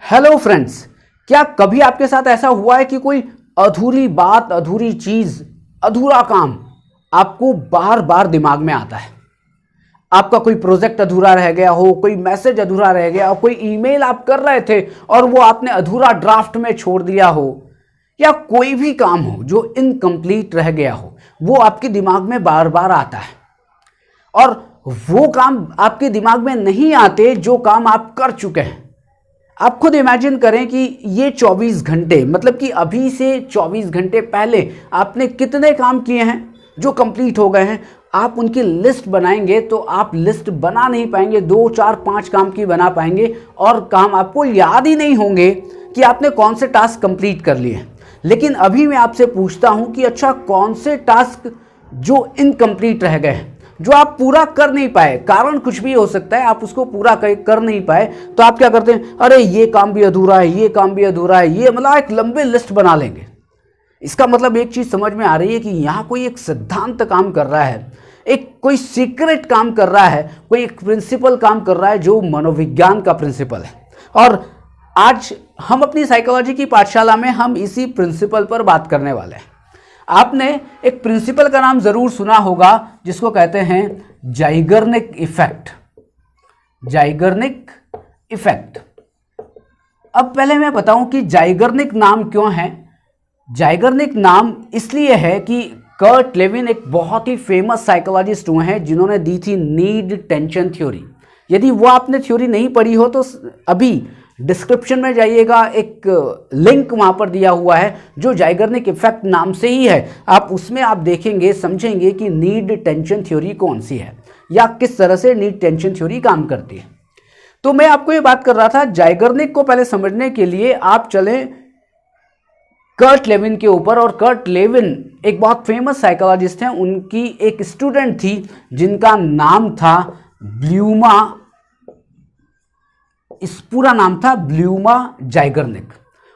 Hello friends, क्या कभी आपके साथ ऐसा हुआ है कि कोई अधूरी बात, अधूरी चीज, अधूरा काम आपको बार बार दिमाग में आता है? आपका कोई प्रोजेक्ट अधूरा रह गया हो, कोई मैसेज अधूरा रह गया हो, कोई ईमेल आप कर रहे थे और वो आपने अधूरा ड्राफ्ट में छोड़ दिया हो, या कोई भी काम हो जो इनकम्प्लीट रह गया हो, वो आपके दिमाग में बार बार आता है। और वो काम आपके दिमाग में नहीं आते जो काम आप कर चुके हैं। आप खुद इमेजिन करें कि ये 24 घंटे, मतलब कि अभी से 24 घंटे पहले आपने कितने काम किए हैं जो कंप्लीट हो गए हैं। आप उनकी लिस्ट बनाएंगे तो आप लिस्ट बना नहीं पाएंगे, 2, 4, 5 काम की बना पाएंगे और काम आपको याद ही नहीं होंगे कि आपने कौन से टास्क कंप्लीट कर लिए हैं। लेकिन अभी मैं आपसे पूछता हूं कि अच्छा, कौन से टास्क जो इनकम्प्लीट रह गए हैं, जो आप पूरा कर नहीं पाए, कारण कुछ भी हो सकता है, आप उसको पूरा कर नहीं पाए, तो आप क्या करते हैं? अरे ये काम भी अधूरा है, ये काम भी अधूरा है, ये मतलब एक लंबी लिस्ट बना लेंगे। इसका मतलब एक चीज समझ में आ रही है कि यहां कोई एक सिद्धांत काम कर रहा है, एक कोई सीक्रेट काम कर रहा है, कोई एक प्रिंसिपल काम कर रहा है जो मनोविज्ञान का प्रिंसिपल है। और आज हम अपनी साइकोलॉजी की पाठशाला में हम इसी प्रिंसिपल पर बात करने वाले हैं। आपने एक प्रिंसिपल का नाम जरूर सुना होगा जिसको कहते हैं जाइगर्निक इफेक्ट। जाइगर्निक इफेक्ट। अब पहले मैं बताऊं कि जाइगर्निक नाम क्यों है। जाइगर्निक नाम इसलिए है कि कर्ट लेविन एक बहुत ही फेमस साइकोलॉजिस्ट हुए हैं जिन्होंने दी थी नीड टेंशन थ्योरी। यदि वो आपने थ्योरी नहीं पढ़ी हो तो अभी डिस्क्रिप्शन में जाइएगा, एक लिंक वहां पर दिया हुआ है जो जाइगर्निक इफेक्ट नाम से ही है। आप उसमें आप देखेंगे, समझेंगे कि नीड टेंशन थ्योरी कौन सी है या किस तरह से नीड टेंशन थ्योरी काम करती है। तो मैं आपको ये बात कर रहा था, जाइगर्निक को पहले समझने के लिए आप चलें कर्ट लेविन के ऊपर। और कर्ट लेविन एक बहुत फेमस साइकोलॉजिस्ट हैं। उनकी एक स्टूडेंट थी जिनका नाम था ब्लूमा, इस पूरा नाम था ब्लूमा जाइगर्निक।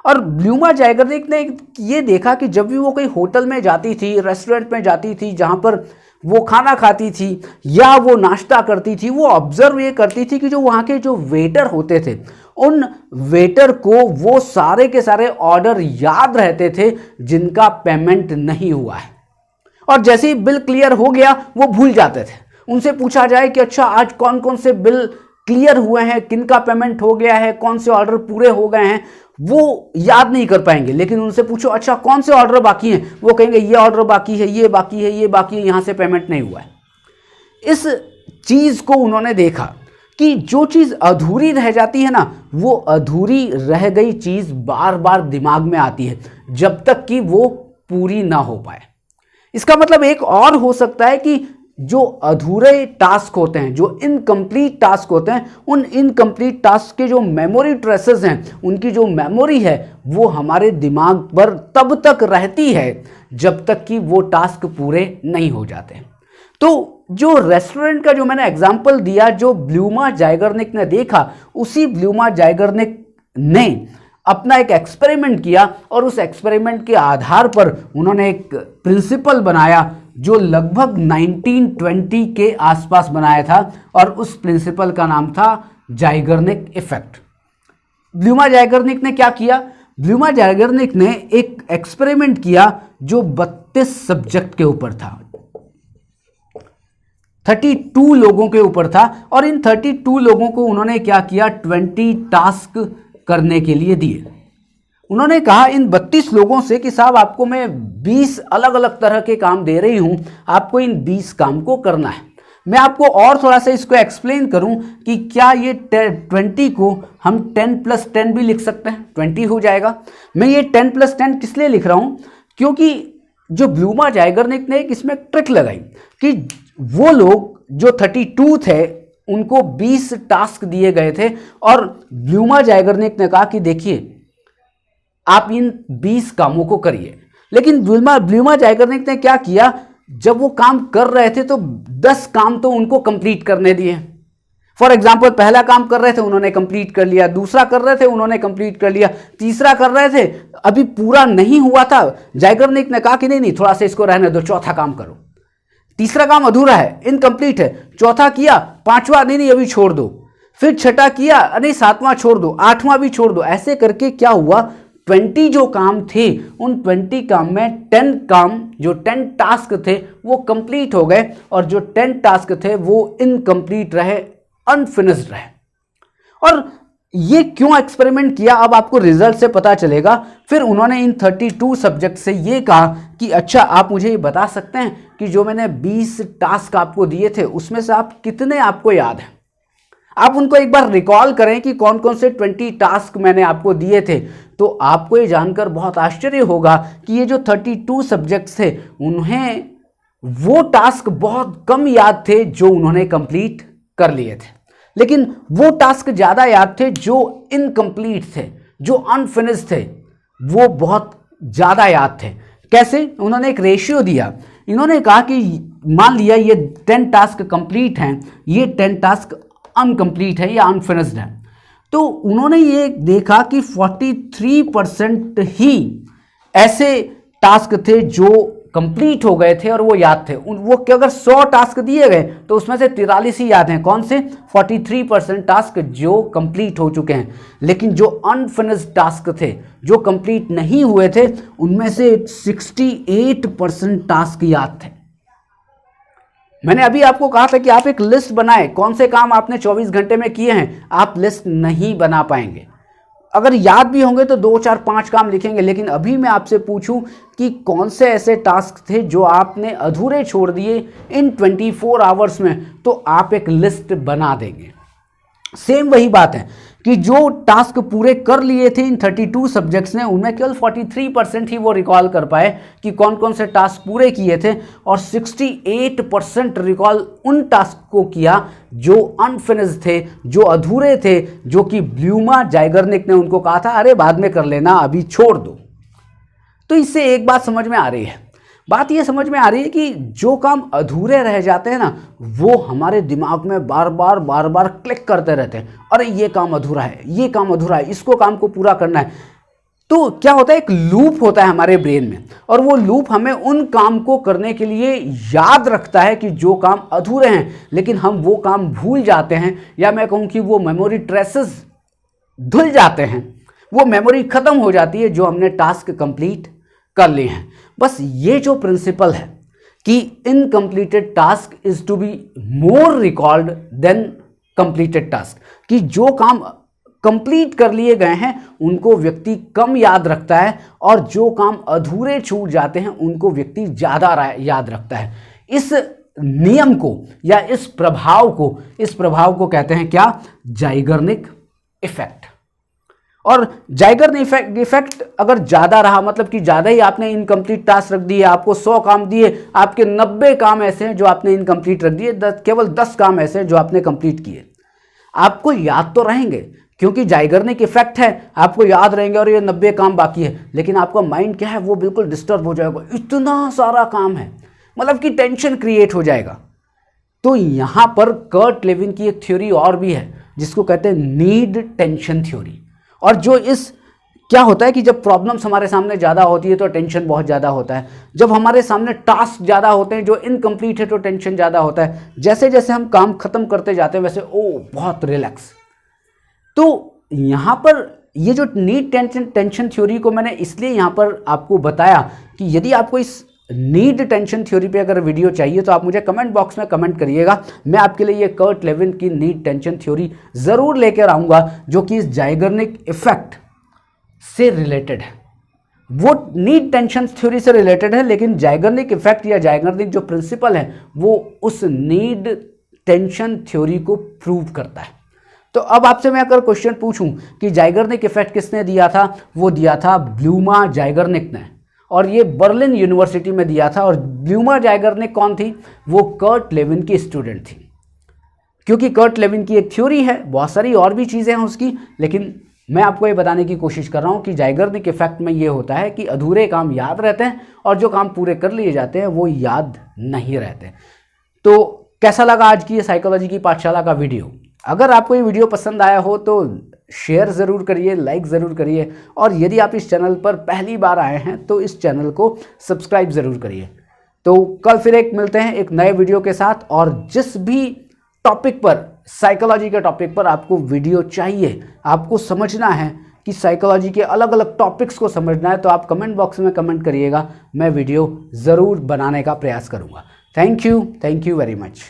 और ब्लूमा जाइगर्निक ने ये देखा कि जब भी वो कोई होटल में जाती थी, रेस्टोरेंट में जाती थी, जहां पर वो खाना खाती थी या वो नाश्ता करती थी, वो ऑब्जर्व ये करती थी कि जो वहाँ के जो वेटर होते थे, उन वेटर को वो सारे के सारे ऑर्डर याद रहते थे जिनका पेमेंट नहीं हुआ है। और जैसे ही बिल क्लियर हो गया वो भूल जाते थे। उनसे पूछा जाए कि अच्छा आज कौन कौन से बिल क्लियर हुए हैं, किनका पेमेंट हो गया है, कौन से ऑर्डर पूरे हो गए हैं, वो याद नहीं कर पाएंगे। लेकिन उनसे पूछो अच्छा कौन से ऑर्डर बाकी हैं, वो कहेंगे ये ऑर्डर बाकी है, ये बाकी है, ये बाकी है, यहां से पेमेंट नहीं हुआ है। इस चीज को उन्होंने देखा कि जो चीज अधूरी रह जाती है ना, वो अधूरी रह गई चीज बार बार दिमाग में आती है जब तक कि वो पूरी ना हो पाए। इसका मतलब एक और हो सकता है कि जो अधूरे टास्क होते हैं, जो इनकम्प्लीट टास्क होते हैं, उन इनकम्प्लीट टास्क के जो मेमोरी ट्रेसेस हैं, उनकी जो मेमोरी है वो हमारे दिमाग पर तब तक रहती है जब तक कि वो टास्क पूरे नहीं हो जाते। तो जो रेस्टोरेंट का जो मैंने एग्जांपल दिया, जो ब्लूमा जाइगर्निक ने देखा, उसी ब्लूमा जाइगर्निक ने अपना एक एक्सपेरिमेंट किया और उस एक्सपेरिमेंट के आधार पर उन्होंने एक प्रिंसिपल बनाया जो लगभग 1920 के आसपास बनाया था, और उस प्रिंसिपल का नाम था जाइगर्निक इफेक्ट। ब्लूमा जाइगर्निक ने क्या किया? ब्लूमा जाइगर्निक ने एक एक्सपेरिमेंट किया जो 32 सब्जेक्ट के ऊपर था, 32 लोगों के ऊपर था। और इन 32 लोगों को उन्होंने क्या किया? 20 टास्क करने के लिए दिए। उन्होंने कहा इन 32 लोगों से कि साहब आपको मैं 20 अलग अलग तरह के काम दे रही हूं, आपको इन 20 काम को करना है। मैं आपको और थोड़ा सा इसको एक्सप्लेन करूं कि क्या ये 20 को हम 10 + 10 भी लिख सकते हैं, 20 हो जाएगा। मैं ये 10 + 10 किस लिए लिख रहा हूं? क्योंकि जो ब्लूमा जाइगर्निक ने एक इसमें ट्रिक लगाई कि वो लोग जो 32 थे उनको 20 टास्क दिए गए थे, और ब्लूमा जाइगर्निक ने कहा कि देखिए आप इन 20 कामों को करिए। लेकिन ब्लूमा जाइगर्निक ने क्या किया? जब वो काम कर रहे थे तो 10 काम तो उनको कंप्लीट करने दिए। फॉर एग्जाम्पल, पहला काम कर रहे थे, उन्होंने कंप्लीट कर लिया। दूसरा कर रहे थे, उन्होंने कंप्लीट कर लिया। तीसरा कर रहे थे, अभी पूरा नहीं हुआ था, जाइगर्निक ने कहा कि नहीं, थोड़ा सा इसको रहने दो, चौथा काम करो। तीसरा काम अधूरा है, इनकम्प्लीट है, चौथा किया, पांचवा नहीं, अभी छोड़ दो। फिर छठा किया, नहीं 7वां छोड़ दो, 8वां भी छोड़ दो। ऐसे करके क्या हुआ, 20 जो काम थे उन 20 काम में 10 काम, जो 10 टास्क थे वो कंप्लीट हो गए, और जो 10 टास्क थे वो इनकम्प्लीट रहे, अनफिनिश्ड रहे। और ये क्यों एक्सपेरिमेंट किया, अब आपको रिजल्ट से पता चलेगा। फिर उन्होंने इन 32 सब्जेक्ट से ये कहा कि अच्छा आप मुझे ये बता सकते हैं कि जो मैंने 20 टास्क आपको दिए थे उसमें से आप कितने आपको याद हैं। आप उनको एक बार रिकॉल करें कि कौन कौन से 20 टास्क मैंने आपको दिए थे, तो आपको ये जानकर बहुत आश्चर्य होगा कि ये जो 32 सब्जेक्ट्स थे उन्हें वो टास्क बहुत कम याद थे जो उन्होंने कंप्लीट कर लिए थे, लेकिन वो टास्क ज्यादा याद थे जो इनकम्प्लीट थे, जो अनफिनिश्ड थे, वो बहुत ज्यादा याद थे। कैसे, उन्होंने एक रेशियो दिया। इन्होंने कहा कि मान लिया ये 10 टास्क कंप्लीट हैं, ये 10 टास्क अनकम्प्लीट है या अनफिनिश्ड है, तो उन्होंने ये देखा कि 43% ही ऐसे टास्क थे जो कंप्लीट हो गए थे और वो याद थे। वो कि अगर 100 टास्क दिए गए तो उसमें से 43 ही याद हैं। कौन से, 43% टास्क जो कंप्लीट हो चुके हैं। लेकिन जो अनफिनिश्ड टास्क थे, जो कंप्लीट नहीं हुए थे, उनमें से 68% टास्क याद थे। मैंने अभी आपको कहा था कि आप एक लिस्ट बनाएं, कौन से काम आपने 24 घंटे में किए हैं। आप लिस्ट नहीं बना पाएंगे, अगर याद भी होंगे तो 2, 4, 5 काम लिखेंगे। लेकिन अभी मैं आपसे पूछूं कि कौन से ऐसे टास्क थे जो आपने अधूरे छोड़ दिए इन 24 आवर्स में, तो आप एक लिस्ट बना देंगे। सेम वही बात है कि जो टास्क पूरे कर लिए थे इन 32 सब्जेक्ट्स ने, उनमें केवल 43% ही वो रिकॉल कर पाए कि कौन कौन से टास्क पूरे किए थे, और 68% रिकॉल उन टास्क को किया जो अनफिनिश्ड थे, जो अधूरे थे, जो कि ब्लूमा जाइगर्निक ने उनको कहा था अरे बाद में कर लेना, अभी छोड़ दो। तो इससे एक बात समझ में आ रही है, बात ये समझ में आ रही है कि जो काम अधूरे रह जाते हैं ना, वो हमारे दिमाग में बार बार क्लिक करते रहते हैं, अरे ये काम अधूरा है, ये काम अधूरा है, इसको काम को पूरा करना है। तो क्या होता है, एक लूप होता है हमारे ब्रेन में, और वो लूप हमें उन काम को करने के लिए याद रखता है कि जो काम अधूरे हैं, लेकिन हम वो काम भूल जाते हैं, या मैं कहूँ कि वो मेमोरी ट्रेसेस धुल जाते हैं, वो मेमोरी खत्म हो जाती है जो हमने टास्क कंप्लीट कर लिए हैं। बस ये जो प्रिंसिपल है कि incompleted task is to be more recalled than completed task, कि जो काम कंप्लीट कर लिए गए हैं उनको व्यक्ति कम याद रखता है, और जो काम अधूरे छूट जाते हैं उनको व्यक्ति ज्यादा याद रखता है। इस नियम को या इस प्रभाव को कहते हैं क्या, जाइगर्निक इफेक्ट। और जाइगर्निक इफेक्ट अगर ज्यादा रहा, मतलब कि ज्यादा ही आपने इनकम्प्लीट टास्क रख दिए, आपको 100 काम दिए, आपके 90 काम ऐसे हैं जो आपने इनकम्प्लीट रख दिए, केवल 10 काम ऐसे हैं जो आपने कंप्लीट किए। आपको याद तो रहेंगे क्योंकि जाइगर्निक इफेक्ट है, आपको याद रहेंगे और ये 90 काम बाकी है, लेकिन आपका माइंड क्या है, वो बिल्कुल डिस्टर्ब हो जाएगा, इतना सारा काम है, मतलब कि टेंशन क्रिएट हो जाएगा। तो यहां पर कर्ट लेविन की एक थ्योरी और भी है जिसको कहते हैं नीड टेंशन थ्योरी। और जो इस क्या होता है कि जब प्रॉब्लम्स हमारे सामने ज़्यादा होती है तो टेंशन बहुत ज़्यादा होता है, जब हमारे सामने टास्क ज़्यादा होते हैं जो इनकम्प्लीट है तो टेंशन ज़्यादा होता है, जैसे जैसे हम काम खत्म करते जाते हैं वैसे बहुत रिलैक्स। तो यहाँ पर ये जो नीड टेंशन थ्योरी को मैंने इसलिए यहाँ पर आपको बताया कि यदि आपको इस नीड टेंशन थ्योरी पे अगर वीडियो चाहिए तो आप मुझे कमेंट बॉक्स में कमेंट करिएगा, मैं आपके लिए ये कर्ट लेविन की नीड टेंशन थ्योरी ज़रूर लेकर आऊँगा जो कि इस जाइगर्निक इफेक्ट से रिलेटेड है। वो नीड टेंशन थ्योरी से रिलेटेड है, लेकिन जाइगर्निक इफेक्ट या जाइगर्निक जो प्रिंसिपल है वो उस नीड टेंशन थ्योरी को प्रूव करता है। तो अब आपसे मैं अगर क्वेश्चन पूछूं कि जाइगर्निक इफेक्ट किसने दिया था, वो दिया था ब्लूमा जाइगर्निक ने, और ये बर्लिन यूनिवर्सिटी में दिया था। और ब्लूमा जाइगर्निक कौन थी, वो कर्ट लेविन की स्टूडेंट थी। क्योंकि कर्ट लेविन की एक थ्योरी है, बहुत सारी और भी चीज़ें हैं उसकी, लेकिन मैं आपको ये बताने की कोशिश कर रहा हूँ कि जाइगर्निक इफेक्ट में ये होता है कि अधूरे काम याद रहते हैं और जो काम पूरे कर लिए जाते हैं वो याद नहीं रहते। तो कैसा लगा आज की ये साइकोलॉजी की पाठशाला का वीडियो? अगर आपको ये वीडियो पसंद आया हो तो शेयर ज़रूर करिए, लाइक ज़रूर करिए, और यदि आप इस चैनल पर पहली बार आए हैं तो इस चैनल को सब्सक्राइब ज़रूर करिए। तो कल फिर मिलते हैं एक नए वीडियो के साथ, और जिस भी टॉपिक पर, साइकोलॉजी के टॉपिक पर आपको वीडियो चाहिए, आपको समझना है कि साइकोलॉजी के अलग अलग टॉपिक्स को समझना है, तो आप कमेंट बॉक्स में कमेंट करिएगा, मैं वीडियो ज़रूर बनाने का प्रयास करूँगा। Thank you very much.